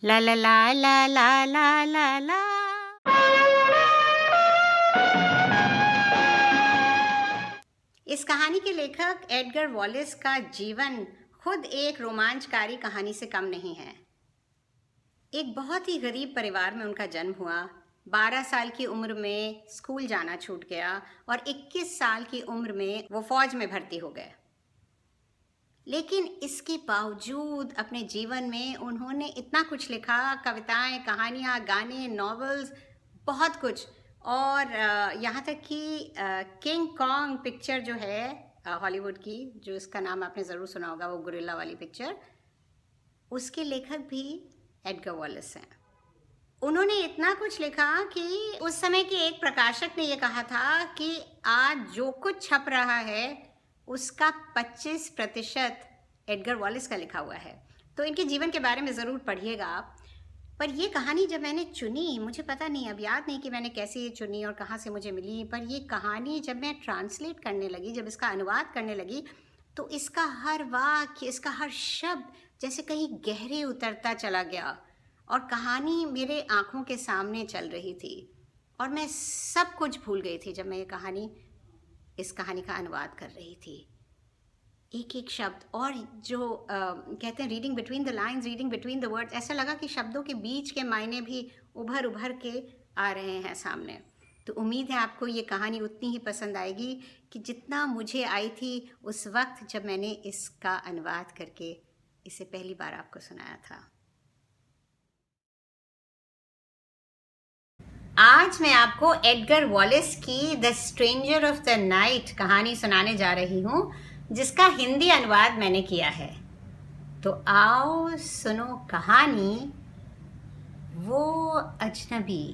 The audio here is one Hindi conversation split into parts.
ला ला ला ला ला ला ला ला। इस कहानी के लेखक एडगर वॉलेस का जीवन खुद एक रोमांचकारी कहानी से कम नहीं है। एक बहुत ही गरीब परिवार में उनका जन्म हुआ। 12 साल की उम्र में स्कूल जाना छूट गया और 21 साल की उम्र में वो फौज में भर्ती हो गए। लेकिन इसके बावजूद अपने जीवन में उन्होंने इतना कुछ लिखा, कविताएं, कहानियाँ, गाने, नॉवेल्स, बहुत कुछ। और यहाँ तक कि किंग कॉन्ग पिक्चर जो है हॉलीवुड की, जो इसका नाम आपने ज़रूर सुना होगा, वो गोरिल्ला वाली पिक्चर, उसके लेखक भी एडगर वॉलेस हैं। उन्होंने इतना कुछ लिखा कि उस समय के एक प्रकाशक ने ये कहा था कि आज जो कुछ छप रहा है उसका 25% एडगर वॉलेस का लिखा हुआ है। तो इनके जीवन के बारे में ज़रूर पढ़िएगा आप। पर ये कहानी जब मैंने चुनी, मुझे पता नहीं, अब याद नहीं कि मैंने कैसे ये चुनी और कहाँ से मुझे मिली, पर ये कहानी जब मैं ट्रांसलेट करने लगी, जब इसका अनुवाद करने लगी, तो इसका हर वाक्य, इसका हर शब्द जैसे कहीं गहरे उतरता चला गया और कहानी मेरे आँखों के सामने चल रही थी और मैं सब कुछ भूल गई थी जब मैं इस कहानी का अनुवाद कर रही थी। एक एक शब्द, और जो कहते हैं reading between the lines, reading between the words, ऐसा लगा कि शब्दों के बीच के मायने भी उभर उभर के आ रहे हैं सामने। तो उम्मीद है आपको ये कहानी उतनी ही पसंद आएगी कि जितना मुझे आई थी उस वक्त जब मैंने इसका अनुवाद करके इसे पहली बार आपको सुनाया था। आज मैं आपको एडगर वॉलेस की the stranger of the night कहानी सुनाने जा रही हूँ, जिसका हिंदी अनुवाद मैंने किया है। तो आओ सुनो कहानी, वो अजनबी।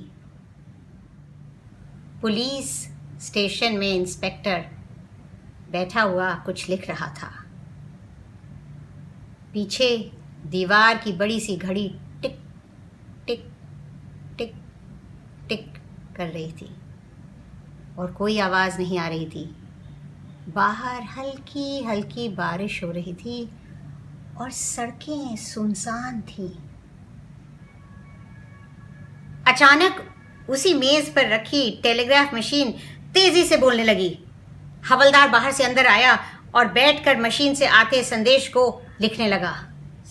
पुलिस स्टेशन में इंस्पेक्टर बैठा हुआ कुछ लिख रहा था। पीछे दीवार की बड़ी सी घड़ी टिक टिक टिक टिक कर रही थी और कोई आवाज़ नहीं आ रही थी। बाहर हल्की हल्की बारिश हो रही थी और सड़कें सुनसान थीं। अचानक उसी मेज पर रखी टेलीग्राफ मशीन तेजी से बोलने लगी। हवलदार बाहर से अंदर आया और बैठकर मशीन से आते संदेश को लिखने लगा।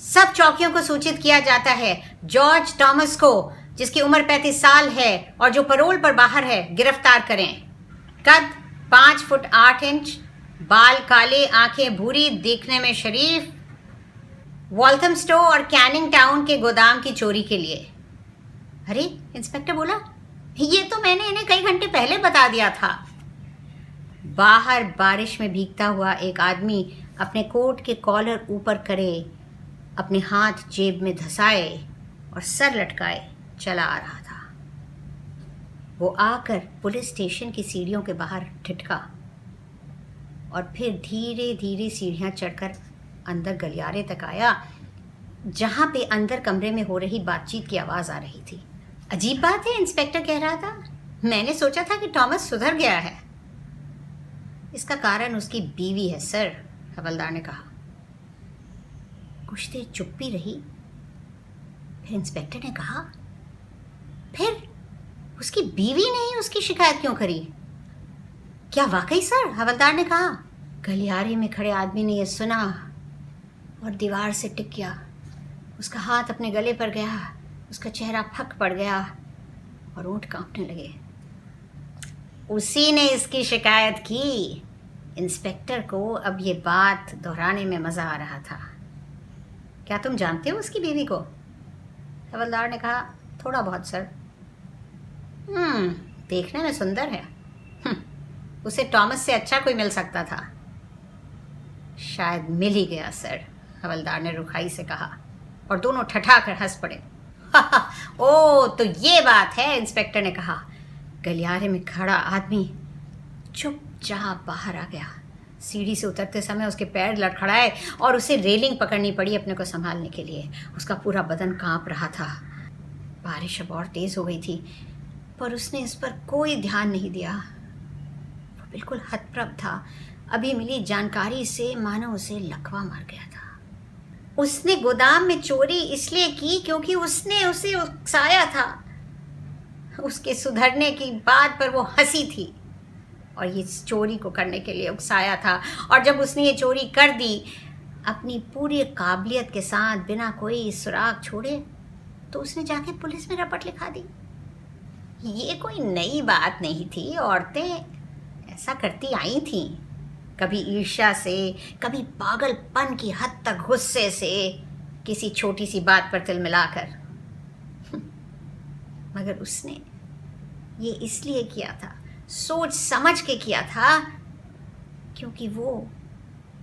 सब चौकियों को सूचित किया जाता है, जॉर्ज थॉमस को, जिसकी उम्र 35 साल है और जो पैरोल पर बाहर है, गिरफ्तार करें। कद 5 फुट 8 इंच, बाल काले, आंखें भूरी, दिखने में शरीफ, वॉल्थमस्टो और कैनिंग टाउन के गोदाम की चोरी के लिए। अरे, इंस्पेक्टर बोला, ये तो मैंने इन्हें कई घंटे पहले बता दिया था। बाहर बारिश में भीगता हुआ एक आदमी अपने कोट के कॉलर ऊपर करे, अपने हाथ जेब में धसाए और सर लटकाए चला आ रहा था। वो आकर पुलिस स्टेशन की सीढ़ियों के बाहर ठिठका और फिर धीरे धीरे सीढ़ियां चढ़कर अंदर गलियारे तक आया, जहां पे अंदर कमरे में हो रही बातचीत की आवाज़ आ रही थी। अजीब बात है, इंस्पेक्टर कह रहा था, मैंने सोचा था कि थॉमस सुधर गया है। इसका कारण उसकी बीवी है सर, हवलदार ने कहा। कुछ देर चुप्पी रही। फिर इंस्पेक्टर ने कहा, फिर उसकी बीवी ने ही उसकी शिकायत क्यों करी? क्या वाकई सर? हवलदार ने कहा। गलियारे में खड़े आदमी ने यह सुना और दीवार से टिक गया। उसका हाथ अपने गले पर गया, उसका चेहरा फक पड़ गया और होंठ कांपने लगे। उसी ने इसकी शिकायत की। इंस्पेक्टर को अब ये बात दोहराने में मज़ा आ रहा था। क्या तुम जानते हो उसकी बीवी को? हवलदार ने कहा, थोड़ा बहुत सर। देखने में सुंदर है। उसे टॉमस से अच्छा कोई मिल सकता था। शायद मिल ही गया सर, हवलदार ने रुखाई से कहा और दोनों ठठाकर हंस पड़े। ओ, तो ये बात है, इंस्पेक्टर ने कहा। गलियारे में खड़ा आदमी चुपचाप बाहर आ गया। सीढ़ी से उतरते समय उसके पैर लड़खड़ाए और उसे रेलिंग पकड़नी पड़ी अपने को संभालने के लिए। उसका पूरा बदन कांप रहा था। बारिश अब और तेज हो गई थी, पर उसने इस पर कोई ध्यान नहीं दिया। वो बिल्कुल हतप्रभ था। अभी मिली जानकारी से मानो उसे लकवा मार गया था। उसने गोदाम में चोरी इसलिए की क्योंकि उसने उसे उकसाया था। उसके सुधरने की बात पर वो हंसी थी और ये चोरी को करने के लिए उकसाया था। और जब उसने ये चोरी कर दी अपनी पूरी काबिलियत के साथ, बिना कोई सुराग छोड़े, तो उसने जाके पुलिस में रपट लिखा दी। ये कोई नई बात नहीं थी, औरतें ऐसा करती आई थीं, कभी ईर्ष्या से, कभी पागलपन की हद तक गुस्से से, किसी छोटी सी बात पर तिल मिलाकर। मगर उसने ये इसलिए किया था, सोच समझ के किया था, क्योंकि वो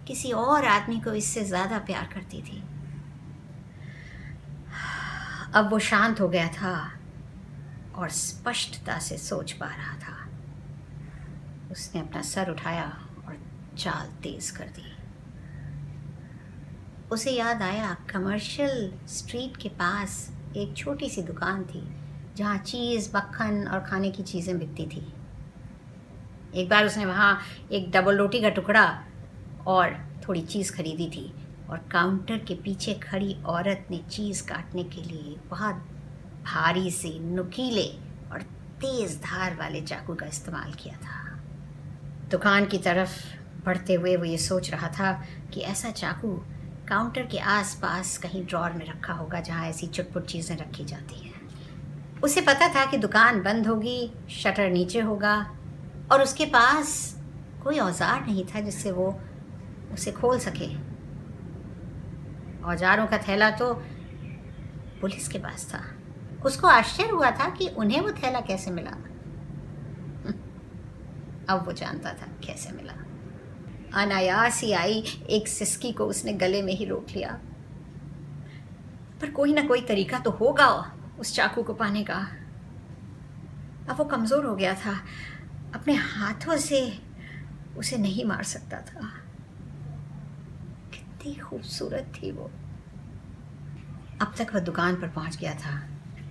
किसी और आदमी को इससे ज़्यादा प्यार करती थी। अब वो शांत हो गया था और स्पष्टता से सोच पा रहा था। उसने अपना सर उठाया और चाल तेज कर दी। उसे याद आया कमर्शियल स्ट्रीट के पास एक छोटी सी दुकान थी जहाँ चीज़, मक्खन और खाने की चीज़ें बिकती थी। एक बार उसने वहाँ एक डबल रोटी का टुकड़ा और थोड़ी चीज़ खरीदी थी और काउंटर के पीछे खड़ी औरत ने चीज़ काटने के लिए बहुत भारी से, नुकीले और तेज़ धार वाले चाकू का इस्तेमाल किया था। दुकान की तरफ बढ़ते हुए वो ये सोच रहा था कि ऐसा चाकू काउंटर के आसपास कहीं ड्रॉर में रखा होगा जहाँ ऐसी चुटपुट चीज़ें रखी जाती हैं। उसे पता था कि दुकान बंद होगी, शटर नीचे होगा और उसके पास कोई औजार नहीं था जिससे वो उसे खोल सके। औजारों का थैला तो पुलिस के पास था। उसको आश्चर्य हुआ था कि उन्हें वो थैला कैसे मिला। अब वो जानता था कैसे मिला। अनायास ही आई एक सिसकी को उसने गले में ही रोक लिया। पर कोई ना कोई तरीका तो होगा उस चाकू को पाने का। अब वो कमज़ोर हो गया था, अपने हाथों से उसे नहीं मार सकता था। कितनी खूबसूरत थी वो। अब तक वह दुकान पर पहुंच गया था।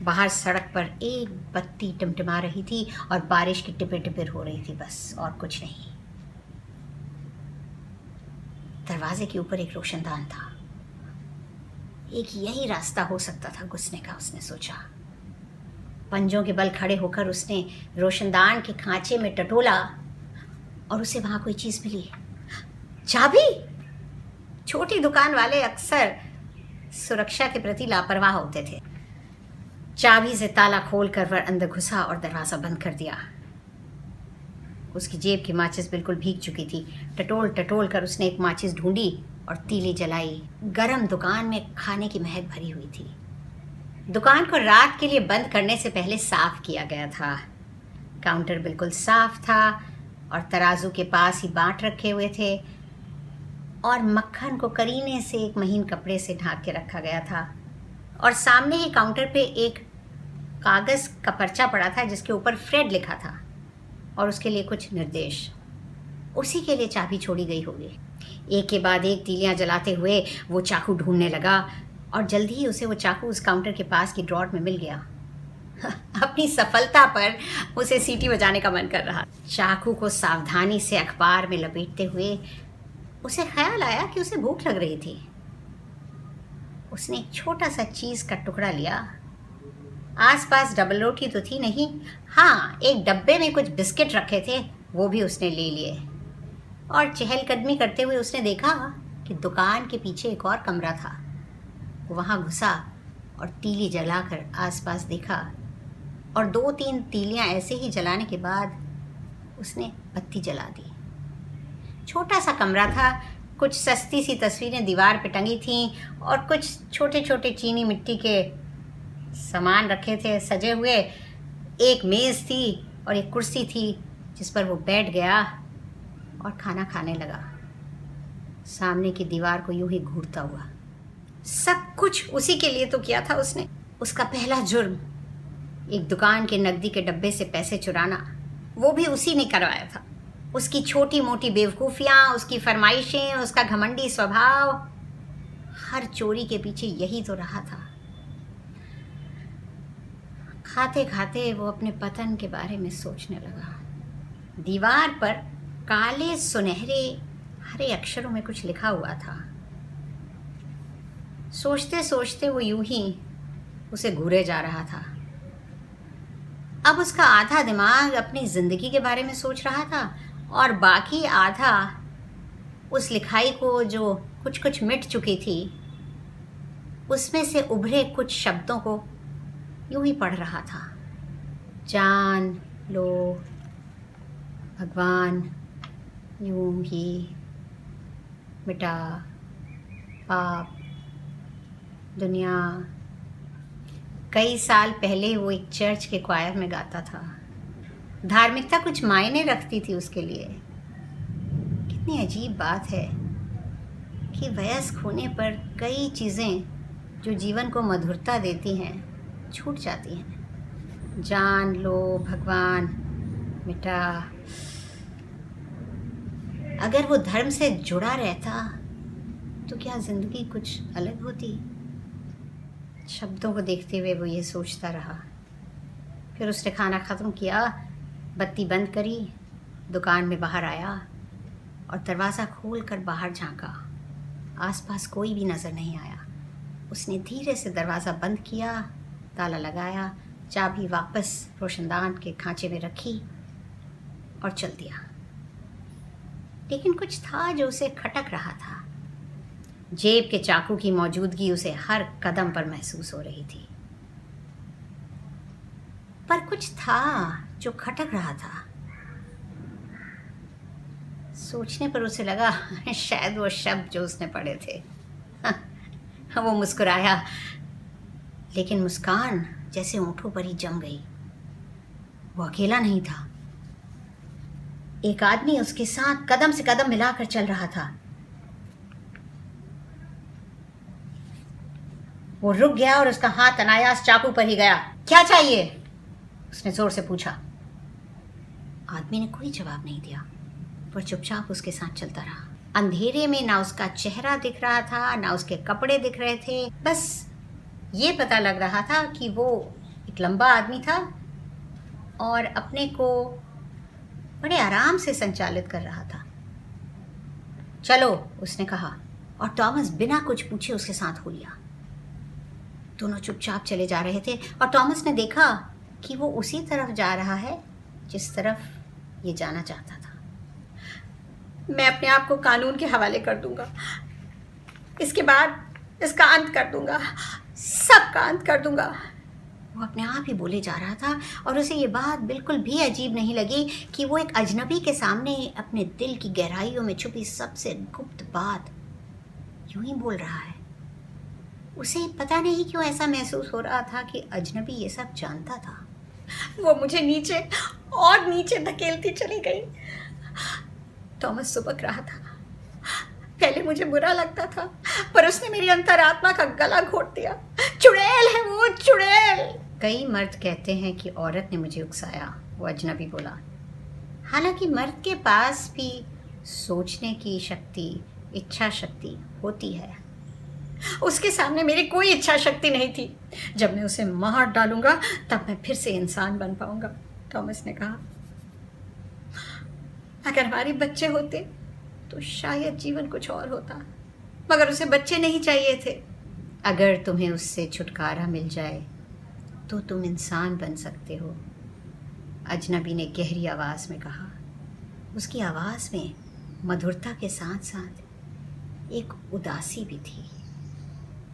बाहर सड़क पर एक बत्ती टिमटिमा रही थी और बारिश की टिपे टिपिर हो रही थी, बस और कुछ नहीं। दरवाजे के ऊपर एक रोशनदान था। एक यही रास्ता हो सकता था घुसने का, उसने सोचा। पंजों के बल खड़े होकर उसने रोशनदान के खांचे में टटोला और उसे वहां कोई चीज मिली। चाबी! छोटी दुकान वाले अक्सर सुरक्षा के प्रति लापरवाह होते थे। चाबी से ताला खोलकर वह अंदर घुसा और दरवाज़ा बंद कर दिया। उसकी जेब की माचिस बिल्कुल भीग चुकी थी। टटोल टटोल कर उसने एक माचिस ढूंढी और तीली जलाई। गरम दुकान में खाने की महक भरी हुई थी। दुकान को रात के लिए बंद करने से पहले साफ किया गया था। काउंटर बिल्कुल साफ था और तराजू के पास ही बाट रखे हुए थे और मक्खन को करीने से एक महीन कपड़े से ढांक के रखा गया था। और सामने ही काउंटर पे एक कागज़ का पर्चा पड़ा था जिसके ऊपर फ्रेड लिखा था और उसके लिए कुछ निर्देश। उसी के लिए चाबी छोड़ी गई होगी। एक के बाद एक तीलियां जलाते हुए वो चाकू ढूंढने लगा और जल्दी ही उसे वो चाकू उस काउंटर के पास की ड्रॉर में मिल गया। अपनी सफलता पर उसे सीटी बजाने का मन कर रहा। चाकू को सावधानी से अखबार में लपेटते हुए उसे ख्याल आया कि उसे भूख लग रही थी। उसने एक छोटा सा चीज़ का टुकड़ा लिया। आसपास डबल रोटी तो थी नहीं, हाँ एक डब्बे में कुछ बिस्किट रखे थे, वो भी उसने ले लिए। और चहलकदमी करते हुए उसने देखा कि दुकान के पीछे एक और कमरा था। वहाँ घुसा और तीली जलाकर आसपास देखा और 2-3 तीलियाँ ऐसे ही जलाने के बाद उसने बत्ती जला दी। छोटा सा कमरा था। कुछ सस्ती सी तस्वीरें दीवार पे टंगी थीं और कुछ छोटे छोटे चीनी मिट्टी के सामान रखे थे सजे हुए। एक मेज़ थी और एक कुर्सी थी जिस पर वो बैठ गया और खाना खाने लगा, सामने की दीवार को यूं ही घूरता हुआ। सब कुछ उसी के लिए तो किया था उसने। उसका पहला जुर्म एक दुकान के नकदी के डब्बे से पैसे चुराना, वो भी उसी ने करवाया था। उसकी छोटी मोटी बेवकूफ़ियाँ, उसकी फरमाइशें, उसका घमंडी स्वभाव, हर चोरी के पीछे यही तो रहा था। खाते खाते वो अपने पतन के बारे में सोचने लगा। दीवार पर काले सुनहरे हरे अक्षरों में कुछ लिखा हुआ था। सोचते सोचते वो यूं ही उसे घूरे जा रहा था। अब उसका आधा दिमाग अपनी ज़िंदगी के बारे में सोच रहा था और बाकी आधा उस लिखाई को जो कुछ कुछ मिट चुकी थी उसमें से उभरे कुछ शब्दों को यूं ही पढ़ रहा था। जान लो भगवान यूं ही मिटा पाप दुनिया। कई साल पहले वो एक चर्च के क्वायर में गाता था। धार्मिकता कुछ मायने रखती थी उसके लिए। कितनी अजीब बात है कि वयस्क होने पर कई चीज़ें जो जीवन को मधुरता देती हैं छूट जाती हैं। जान लो भगवान मिटा। अगर वो धर्म से जुड़ा रहता तो क्या ज़िंदगी कुछ अलग होती। शब्दों को देखते हुए वो ये सोचता रहा। फिर उसने खाना ख़त्म किया, बत्ती बंद करी, दुकान में बाहर आया और दरवाज़ा खोल कर बाहर झांका। आसपास कोई भी नज़र नहीं आया। उसने धीरे से दरवाज़ा बंद किया, ताला लगाया, चाबी वापस रोशनदान के खांचे में रखी और चल दिया। लेकिन कुछ था जो उसे खटक रहा था। जेब के चाकू की मौजूदगी उसे हर कदम पर महसूस हो रही थी। पर कुछ था जो खटक रहा था। सोचने पर उसे लगा शायद वो शब्द जो उसने पढ़े थे। वो मुस्कुराया, लेकिन मुस्कान जैसे होंठों पर ही जम गई। वो अकेला नहीं था। एक आदमी उसके साथ कदम से कदम मिलाकर चल रहा था। वो रुक गया और उसका हाथ अनायास चाकू पर ही गया। क्या चाहिए? उसने जोर से पूछा। आदमी ने कोई जवाब नहीं दिया, पर चुपचाप उसके साथ चलता रहा। अंधेरे में ना उसका चेहरा दिख रहा था, ना उसके कपड़े दिख रहे थे। बस ये पता लग रहा था कि वो एक लंबा आदमी था और अपने को बड़े आराम से संचालित कर रहा था। चलो, उसने कहा और टॉमस बिना कुछ पूछे उसके साथ हो लिया। दोनों चुपचाप चले जा रहे थे और टॉमस ने देखा कि वो उसी तरफ जा रहा है जिस तरफ ये जाना चाहता था। मैं अपने आप को कानून के हवाले कर दूंगा। इसके बाद इसका अंत कर दूंगा, सबका अंत कर दूंगा। वो अपने आप ही बोले जा रहा था और उसे ये बात बिल्कुल भी अजीब नहीं लगी कि वो एक अजनबी के सामने अपने दिल की गहराइयों में छुपी सबसे गुप्त बात यूं ही बोल रहा है। उसे पता नहीं क्यों ऐसा महसूस हो रहा था कि अजनबी ये सब जानता था। वो मुझे नीचे और नीचे धकेलती चली गई। टॉमस सुबक रहा था। पहले मुझे बुरा लगता था, पर उसने मेरी अंतरात्मा का गला घोट दिया। चुड़ैल है वो, चुड़ैल। कई मर्द कहते हैं कि औरत ने मुझे उकसाया, वो अजनबी बोला। हालांकि मर्द के पास भी सोचने की शक्ति, इच्छा शक्ति होती है। उसके सामने मेरी कोई इच्छा शक्ति नहीं थी। जब मैं उसे मार डालूंगा तब मैं फिर से इंसान बन पाऊंगा, टॉमस ने कहा। अगर हमारे बच्चे होते तो शायद जीवन कुछ और होता, मगर उसे बच्चे नहीं चाहिए थे। अगर तुम्हें उससे छुटकारा मिल जाए तो तुम इंसान बन सकते हो, अजनबी ने गहरी आवाज़ में कहा। उसकी आवाज़ में मधुरता के साथ साथ एक उदासी भी थी।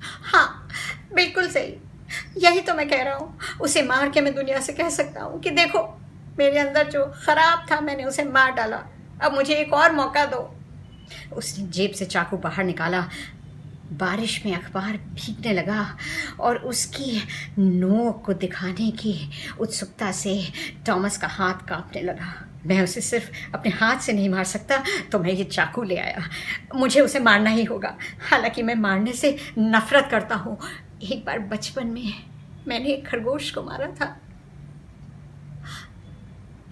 हाँ, बिल्कुल सही, यही तो मैं कह रहा हूँ। उसे मार के मैं दुनिया से कह सकता हूँ कि देखो, मेरे अंदर जो खराब था मैंने उसे मार डाला, अब मुझे एक और मौका दो। उसने जेब से चाकू बाहर निकाला। बारिश में अखबार भीगने लगा और उसकी नोक को दिखाने की उत्सुकता से टॉमस का हाथ कांपने लगा। मैं उसे सिर्फ अपने हाथ से नहीं मार सकता, तो मैं ये चाकू ले आया। मुझे उसे मारना ही होगा। हालांकि मैं मारने से नफरत करता हूँ। एक बार बचपन में मैंने एक खरगोश को मारा था,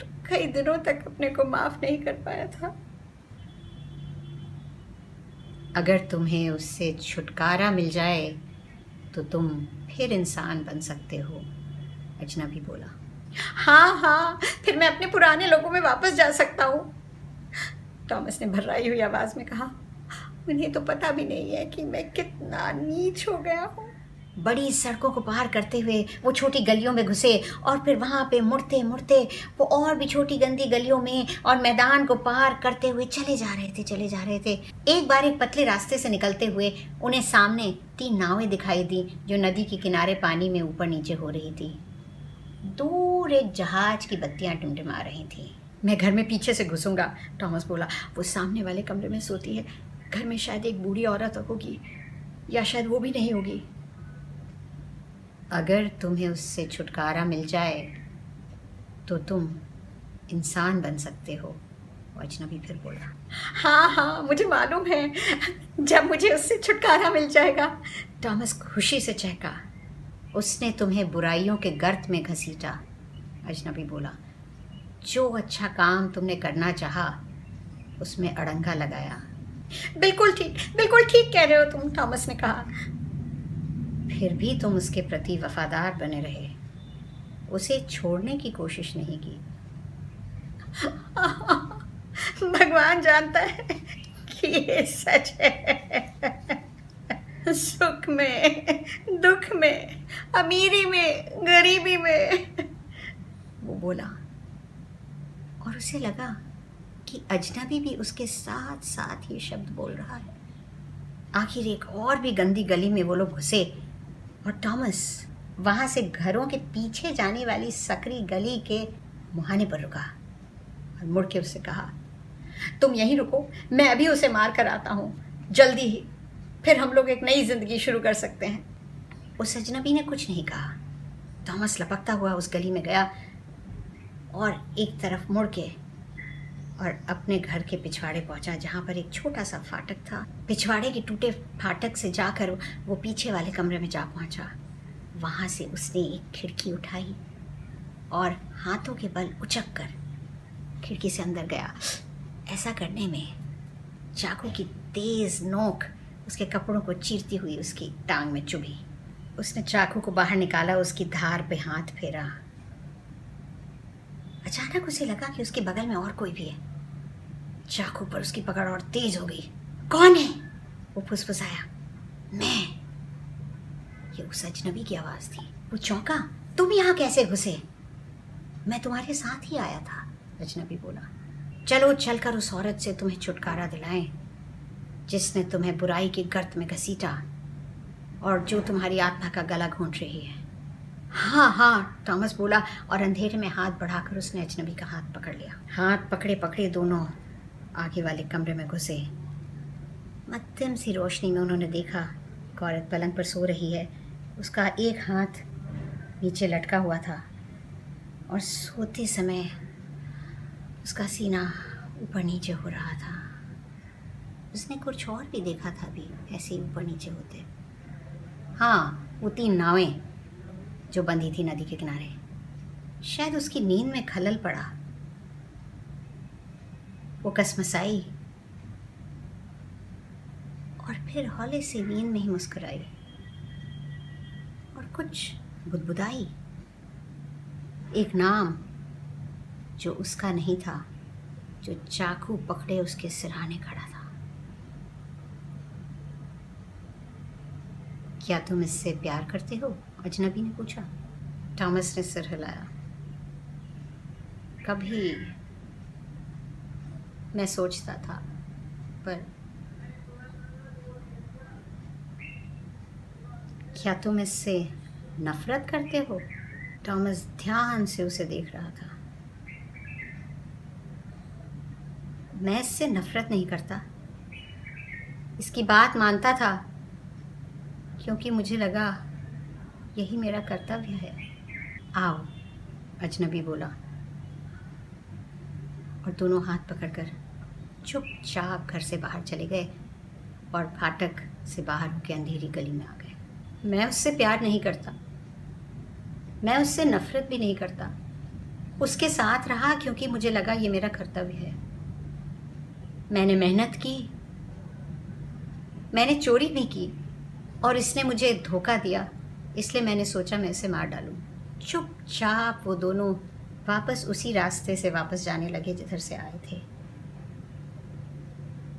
तो कई दिनों तक अपने को माफ नहीं कर पाया था। अगर तुम्हें उससे छुटकारा मिल जाए तो तुम फिर इंसान बन सकते हो, अजनबी बोला। हाँ, फिर मैं अपने पुराने लोगों में वापस जा सकता हूँ, टॉमस ने भर्राई हुई आवाज़ में कहा। उन्हें तो पता भी नहीं है कि मैं कितना नीच हो गया हूँ। बड़ी सड़कों को पार करते हुए वो छोटी गलियों में घुसे और फिर वहाँ पे मुड़ते मुड़ते वो और भी छोटी गंदी गलियों में और मैदान को पार करते हुए चले जा रहे थे। एक बार एक पतले रास्ते से निकलते हुए उन्हें सामने 3 नावें दिखाई दी जो नदी के किनारे पानी में ऊपर नीचे हो रही थी। दूर एक जहाज की बत्तियां टिमटिमा रही थी। मैं घर में पीछे से घुसूंगा, टॉमस बोला। वो सामने वाले कमरे में सोती है। घर में शायद एक बूढ़ी औरत होगी या शायद वो भी नहीं होगी। अगर तुम्हें उससे छुटकारा मिल जाए तो तुम इंसान बन सकते हो, अजनबी फिर बोला। हाँ, मुझे मालूम है, जब मुझे उससे छुटकारा मिल जाएगा, टॉमस खुशी से चहका। उसने तुम्हें बुराइयों के गर्त में घसीटा, अजनबी बोला। जो अच्छा काम तुमने करना चाहा उसमें अड़ंगा लगाया। बिल्कुल ठीक कह रहे हो तुम, टॉमस ने कहा। फिर भी तुम उसके प्रति वफादार बने रहे, उसे छोड़ने की कोशिश नहीं की। भगवान जानता है कि ये सच है। सुख में, दुख में, अमीरी में, गरीबी में, वो बोला। और उसे लगा कि अजनबी भी उसके साथ साथ ये शब्द बोल रहा है। आखिर एक और भी गंदी गली में वो लोग घुसे और टॉमस वहाँ से घरों के पीछे जाने वाली सकरी गली के मुहाने पर रुका और मुड़ के उससे कहा, तुम यहीं रुको, मैं अभी उसे मार कर आता हूँ, जल्दी ही, फिर हम लोग एक नई जिंदगी शुरू कर सकते हैं। उस अजनबी ने कुछ नहीं कहा। टॉमस लपकता हुआ उस गली में गया और एक तरफ मुड़ के और अपने घर के पिछवाड़े पहुंचा, जहाँ पर एक छोटा सा फाटक था। पिछवाड़े के टूटे फाटक से जाकर वो पीछे वाले कमरे में जा पहुंचा। वहाँ से उसने एक खिड़की उठाई और हाथों के बल उचक कर खिड़की से अंदर गया। ऐसा करने में चाकू की तेज नोक उसके कपड़ों को चीरती हुई उसकी टांग में चुभी। उसने चाकू को बाहर निकाला, उसकी धार पे हाथ फेरा। अचानक उसे लगा कि उसके बगल में और कोई भी है। चाकू पर उसकी पकड़ और तेज हो गई। कौन है? वो फुसफुसाया। मैं। ये उस अजनबी की आवाज थी। वो चौंका। तुम यहाँ कैसे घुसे? मैं तुम्हारे साथ ही आया था, अजनबी बोला। चलो चलकर उस औरत से तुम्हें छुटकारा दिलाएं जिसने तुम्हें बुराई के गर्त में घसीटा और जो तुम्हारी आत्मा का गला घोंट रही है। हाँ, टॉमस बोला और अंधेरे में हाथ बढ़ाकर उसने अजनबी का हाथ पकड़ लिया। हाथ पकड़े पकड़े दोनों आगे वाले कमरे में घुसे। मध्यम सी रोशनी में उन्होंने देखा एक औरत पलंग पर सो रही है। उसका एक हाथ नीचे लटका हुआ था और सोते समय उसका सीना ऊपर नीचे हो रहा था। उसने कुछ और भी देखा था अभी ऐसे ही ऊपर नीचे होते। हाँ, वो 3 नावें जो बंधी थी नदी के किनारे। शायद उसकी नींद में खलल पड़ा। वो कसमसाई और फिर हौले से नींद में ही मुस्कुराई और कुछ बुदबुदाई। एक नाम जो उसका नहीं था, जो चाकू पकड़े उसके सिरहाने खड़ा था। क्या तुम इससे प्यार करते हो? अजनबी ने पूछा। टॉमस ने सिर हिलाया। कभी मैं सोचता था, पर क्या तुम इससे नफरत करते हो? टॉमस ध्यान से उसे देख रहा था। मैं इससे नफरत नहीं करता, इसकी बात मानता था क्योंकि मुझे लगा यही मेरा कर्तव्य है। आओ, अजनबी बोला और दोनों हाथ पकड़कर चुपचाप घर से बाहर चले गए और फाटक से बाहर होकर अंधेरी गली में आ गए। मैं उससे प्यार नहीं करता, मैं उससे नफरत भी नहीं करता। उसके साथ रहा क्योंकि मुझे लगा ये मेरा कर्तव्य है। मैंने मेहनत की, मैंने चोरी भी की और इसने मुझे धोखा दिया, इसलिए मैंने सोचा मैं इसे मार डालूं। चुपचाप वो दोनों वापस उसी रास्ते से वापस जाने लगे जिधर से आए थे।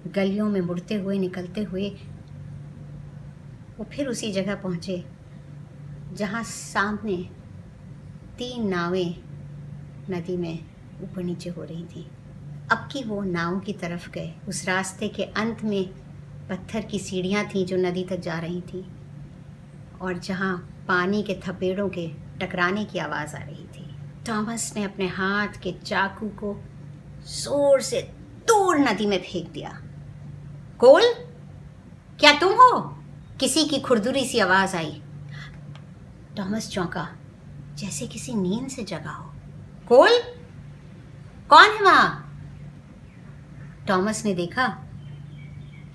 गलियों में मुड़ते हुए निकलते हुए वो फिर उसी जगह पहुँचे जहाँ सामने 3 नावें नदी में ऊपर नीचे हो रही थी। अब की वो नाव की तरफ गए। उस रास्ते के अंत में पत्थर की सीढ़ियाँ थीं जो नदी तक जा रही थी, और जहाँ पानी के थपेड़ों के टकराने की आवाज़ आ रही थी। थॉमस ने अपने हाथ के चाकू को जोर से दूर नदी में फेंक दिया। कोल, क्या तुम हो? किसी की खुरदुरी सी आवाज़ आई। थॉमस चौंका, जैसे किसी नींद से जगा हो। कोल, कौन है वहाँ? थॉमस ने देखा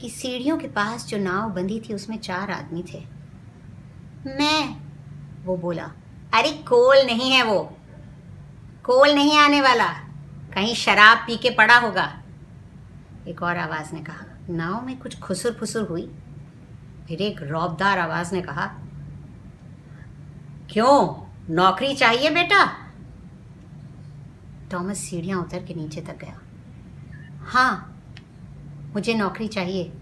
कि सीढ़ियों के पास जो नाव बंधी थी उसमें 4 आदमी थे। मैं, वो बोला। अरे कोल नहीं है वो, कोल नहीं आने वाला, कहीं शराब पी के पड़ा होगा, एक और आवाज़ ने कहा। नाव में कुछ खुसुर फुसुर हुई। फिर एक रौबदार आवाज़ ने कहा, क्यों, नौकरी चाहिए बेटा? थॉमस सीढ़ियाँ उतर के नीचे तक गया। हाँ, मुझे नौकरी चाहिए,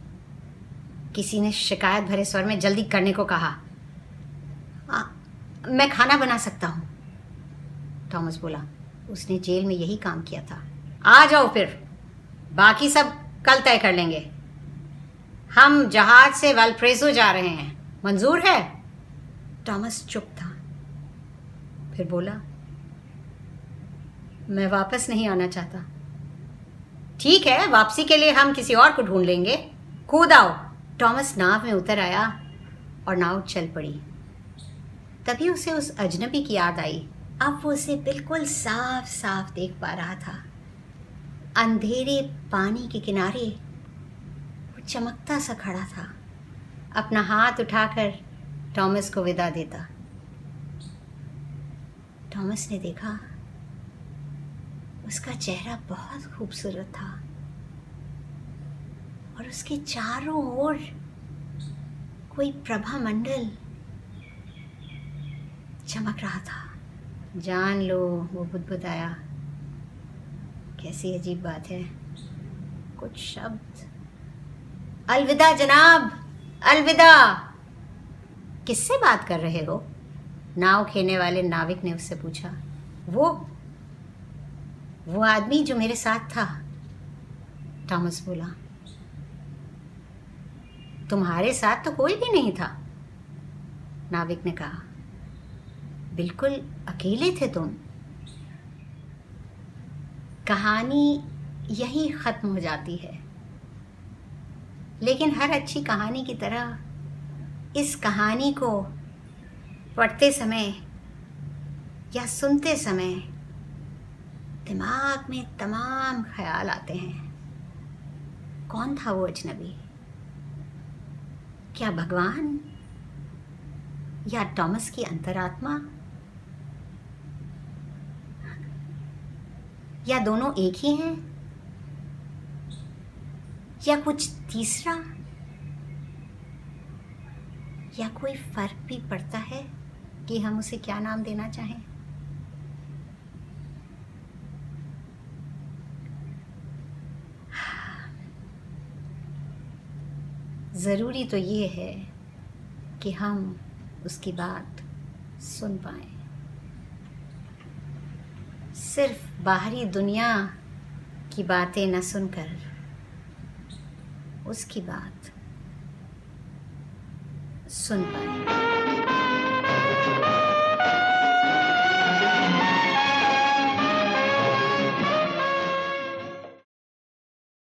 किसी ने शिकायत भरे स्वर में जल्दी करने को कहा। मैं खाना बना सकता हूँ, थॉमस बोला। उसने जेल में यही काम किया था। आ जाओ फिर, बाकी सब कल तय कर लेंगे। हम जहाज से वालप्रेसो जा रहे हैं, मंजूर है? थॉमस चुप था, फिर बोला, मैं वापस नहीं आना चाहता। ठीक है, वापसी के लिए हम किसी और को ढूंढ लेंगे, कूद आओ। थॉमस नाव में उतर आया और नाव चल पड़ी। तभी उसे उस अजनबी की याद आई। अब वो उसे बिल्कुल साफ साफ देख पा रहा था। अंधेरे पानी के किनारे वो चमकता सा खड़ा था, अपना हाथ उठाकर थॉमस को विदा देता। थॉमस ने देखा उसका चेहरा बहुत खूबसूरत था और उसके चारों ओर कोई प्रभा मंडल चमक रहा था। जान लो, वो बुदबुदाया, कैसी अजीब बात है। कुछ शब्द, अलविदा जनाब, अलविदा। किससे बात कर रहे हो? नाव खेने वाले नाविक ने उससे पूछा। वो आदमी जो मेरे साथ था, थॉमस बोला। तुम्हारे साथ तो कोई भी नहीं था, नाविक ने कहा। बिल्कुल अकेले थे तुम। कहानी यही खत्म हो जाती है, लेकिन हर अच्छी कहानी की तरह इस कहानी को पढ़ते समय या सुनते समय दिमाग में तमाम ख्याल आते हैं। कौन था वो अजनबी? क्या भगवान या थॉमस की अंतरात्मा, या दोनों एक ही हैं, या कुछ तीसरा, या कोई फर्क भी पड़ता है कि हम उसे क्या नाम देना चाहें? ज़रूरी तो ये है कि हम उसकी बात सुन पाएं, सिर्फ बाहरी दुनिया की बातें न सुनकर उसकी बात सुन पाएं।